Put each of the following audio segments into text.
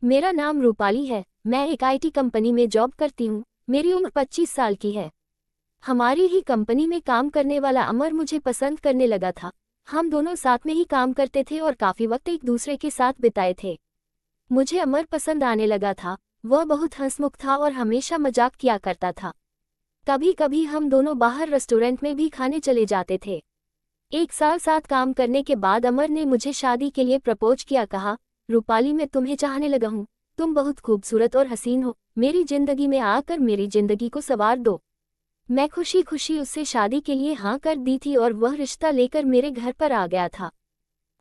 मेरा नाम रूपाली है। मैं एक आईटी कंपनी में जॉब करती हूँ। मेरी उम्र 25 साल की है। हमारी ही कंपनी में काम करने वाला अमर मुझे पसंद करने लगा था। हम दोनों साथ में ही काम करते थे और काफ़ी वक्त एक दूसरे के साथ बिताए थे। मुझे अमर पसंद आने लगा था। वह बहुत हंसमुख था और हमेशा मजाक किया करता था। कभी कभी हम दोनों बाहर रेस्टोरेंट में भी खाने चले जाते थे। एक साल साथ काम करने के बाद अमर ने मुझे शादी के लिए प्रपोज किया। कहा, रूपाली, मैं तुम्हें चाहने लगा हूँ। तुम बहुत खूबसूरत और हसीन हो। मेरी जिंदगी में आकर मेरी जिंदगी को संवार दो। मैं खुशी खुशी उससे शादी के लिए हाँ कर दी थी और वह रिश्ता लेकर मेरे घर पर आ गया था।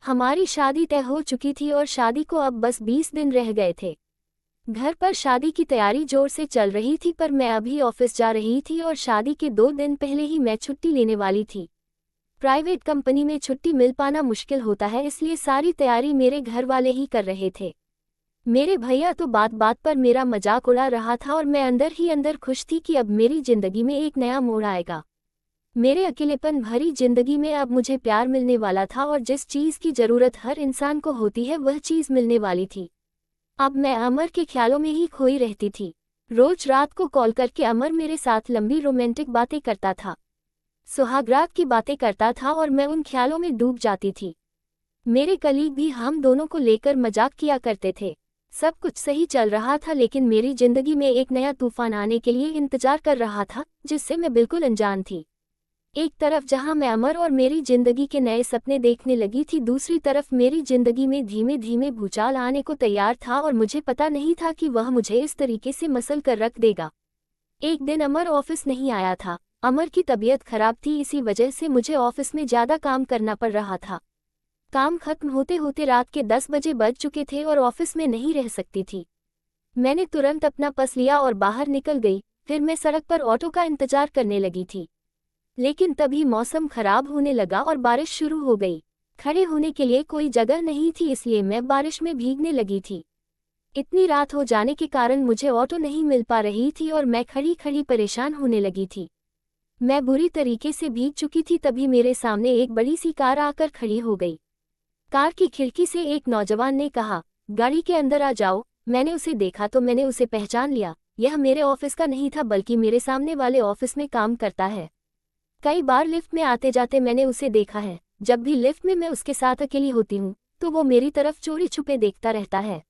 हमारी शादी तय हो चुकी थी और शादी को अब बस 20 दिन रह गए थे। घर पर शादी की तैयारी जोर से चल रही थी, पर मैं अभी ऑफिस जा रही थी और शादी के 2 दिन पहले ही मैं छुट्टी लेने वाली थी। प्राइवेट कंपनी में छुट्टी मिल पाना मुश्किल होता है, इसलिए सारी तैयारी मेरे घर वाले ही कर रहे थे। मेरे भैया तो बात बात पर मेरा मजाक उड़ा रहा था और मैं अंदर ही अंदर खुश थी कि अब मेरी जिंदगी में एक नया मोड़ आएगा। मेरे अकेलेपन भरी जिंदगी में अब मुझे प्यार मिलने वाला था और जिस चीज़ की ज़रूरत हर इंसान को होती है वह चीज़ मिलने वाली थी। अब मैं अमर के ख्यालों में ही खोई रहती थी। रोज रात को कॉल करके अमर मेरे साथ लंबी रोमांटिक बातें करता था, सुहागरात की बातें करता था और मैं उन ख्यालों में डूब जाती थी। मेरे कलीग भी हम दोनों को लेकर मजाक किया करते थे। सब कुछ सही चल रहा था, लेकिन मेरी जिंदगी में एक नया तूफान आने के लिए इंतजार कर रहा था, जिससे मैं बिल्कुल अनजान थी। एक तरफ जहां मैं अमर और मेरी जिंदगी के नए सपने देखने लगी थी, दूसरी तरफ मेरी जिंदगी में धीमे धीमे भूचाल आने को तैयार था और मुझे पता नहीं था कि वह मुझे इस तरीके से मसल कर रख देगा। एक दिन अमर ऑफिस नहीं आया था। अमर की तबीयत खराब थी, इसी वजह से मुझे ऑफिस में ज़्यादा काम करना पड़ रहा था। काम खत्म होते होते रात के 10 बजे बज चुके थे और ऑफिस में नहीं रह सकती थी। मैंने तुरंत अपना पर्स लिया और बाहर निकल गई। फिर मैं सड़क पर ऑटो का इंतजार करने लगी थी, लेकिन तभी मौसम खराब होने लगा और बारिश शुरू हो गई। खड़े होने के लिए कोई जगह नहीं थी, इसलिए मैं बारिश में भीगने लगी थी। इतनी रात हो जाने के कारण मुझे ऑटो नहीं मिल पा रही थी और मैं खड़ी खड़ी परेशान होने लगी थी। मैं बुरी तरीके से भीग चुकी थी। तभी मेरे सामने एक बड़ी सी कार आकर खड़ी हो गई। कार की खिड़की से एक नौजवान ने कहा, गाड़ी के अंदर आ जाओ। मैंने उसे देखा तो मैंने उसे पहचान लिया। यह मेरे ऑफिस का नहीं था, बल्कि मेरे सामने वाले ऑफिस में काम करता है। कई बार लिफ्ट में आते जाते मैंने उसे देखा है। जब भी लिफ्ट में मैं उसके साथ अकेली होती हूँ तो वो मेरी तरफ चोरी छुपे देखता रहता है।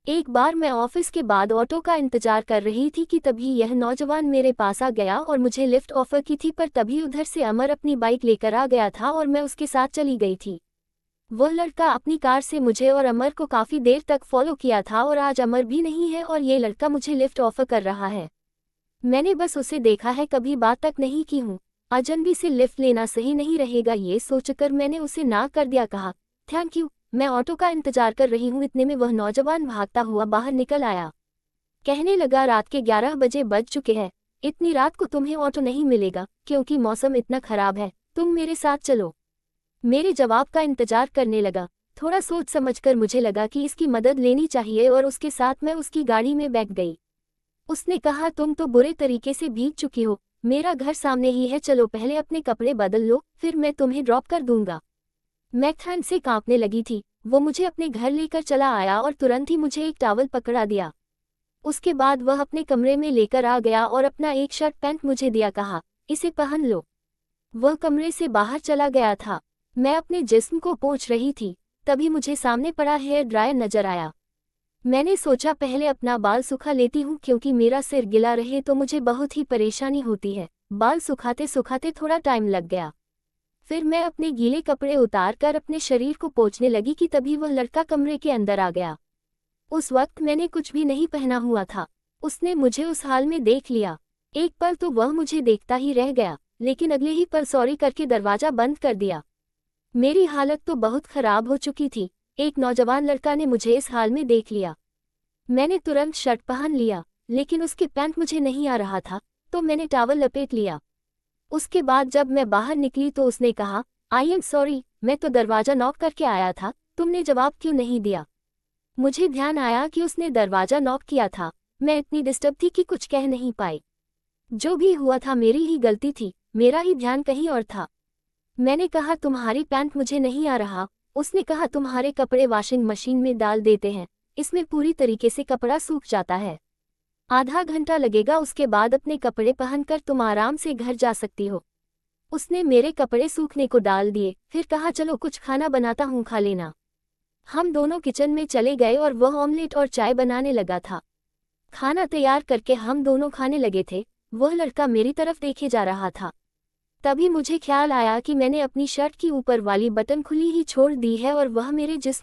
एक बार मैं ऑफिस के बाद ऑटो का इंतजार कर रही थी कि तभी यह नौजवान मेरे पास आ गया और मुझे लिफ्ट ऑफर की थी, पर तभी उधर से अमर अपनी बाइक लेकर आ गया था और मैं उसके साथ चली गई थी। वह लड़का अपनी कार से मुझे और अमर को काफ़ी देर तक फॉलो किया था और आज अमर भी नहीं है और ये लड़का मुझे लिफ्ट ऑफर कर रहा है। मैंने बस उसे देखा है, कभी बात तक नहीं की हूँ। अजनबी से लिफ्ट लेना सही नहीं रहेगा, ये सोचकर मैंने उसे ना कर दिया। कहा, थैंक यू, मैं ऑटो का इंतजार कर रही हूँ। इतने में वह नौजवान भागता हुआ बाहर निकल आया। कहने लगा, रात के 11 बजे बज चुके हैं। इतनी रात को तुम्हें ऑटो नहीं मिलेगा क्योंकि मौसम इतना खराब है। तुम मेरे साथ चलो। मेरे जवाब का इंतजार करने लगा। थोड़ा सोच समझकर मुझे लगा कि इसकी मदद लेनी चाहिए और उसके साथ मैं उसकी गाड़ी में बैठ गई। उसने कहा, तुम तो बुरे तरीके से भीग चुकी हो। मेरा घर सामने ही है, चलो पहले अपने कपड़े बदल लो, फिर मैं तुम्हें ड्रॉप कर दूंगा। मैं ठंड से कांपने लगी थी। वो मुझे अपने घर लेकर चला आया और तुरंत ही मुझे एक टॉवल पकड़ा दिया। उसके बाद वह अपने कमरे में लेकर आ गया और अपना एक शर्ट पैंट मुझे दिया। कहा, इसे पहन लो। वह कमरे से बाहर चला गया था। मैं अपने जिस्म को पोंछ रही थी, तभी मुझे सामने पड़ा हेयर ड्रायर नजर आया। मैंने सोचा पहले अपना बाल सुखा लेती हूँ, क्योंकि मेरा सिर गिला रहे तो मुझे बहुत ही परेशानी होती है। बाल सुखाते सुखाते थोड़ा टाइम लग गया। फिर मैं अपने गीले कपड़े उतार कर अपने शरीर को पोंछने लगी कि तभी वह लड़का कमरे के अंदर आ गया। उस वक्त मैंने कुछ भी नहीं पहना हुआ था। उसने मुझे उस हाल में देख लिया। एक पल तो वह मुझे देखता ही रह गया, लेकिन अगले ही पल सॉरी करके दरवाजा बंद कर दिया। मेरी हालत तो बहुत खराब हो चुकी थी। एक नौजवान लड़का ने मुझे इस हाल में देख लिया। मैंने तुरंत शर्ट पहन लिया, लेकिन उसके पैंट मुझे नहीं आ रहा था, तो मैंने टॉवल लपेट लिया। उसके बाद जब मैं बाहर निकली तो उसने कहा, आई एम सॉरी, मैं तो दरवाजा नॉक करके आया था, तुमने जवाब क्यों नहीं दिया। मुझे ध्यान आया कि उसने दरवाजा नॉक किया था। मैं इतनी डिस्टर्ब थी कि कुछ कह नहीं पाई। जो भी हुआ था मेरी ही गलती थी, मेरा ही ध्यान कहीं और था। मैंने कहा, तुम्हारी पैंट मुझे नहीं आ रहा। उसने कहा, तुम्हारे कपड़े वॉशिंग मशीन में डाल देते हैं। इसमें पूरी तरीके से कपड़ा सूख जाता है। आधा घंटा लगेगा, उसके बाद अपने कपड़े पहनकर तुम आराम से घर जा सकती हो। उसने मेरे कपड़े सूखने को डाल दिए, फिर कहा चलो कुछ खाना बनाता हूँ, खा लेना। हम दोनों किचन में चले गए और वह ऑमलेट और चाय बनाने लगा था। खाना तैयार करके हम दोनों खाने लगे थे। वह लड़का मेरी तरफ देखे जा रहा था। तभी मुझे ख्याल आया कि मैंने अपनी शर्ट की ऊपर वाली बटन खुली ही छोड़ दी है और वह मेरे जिस्म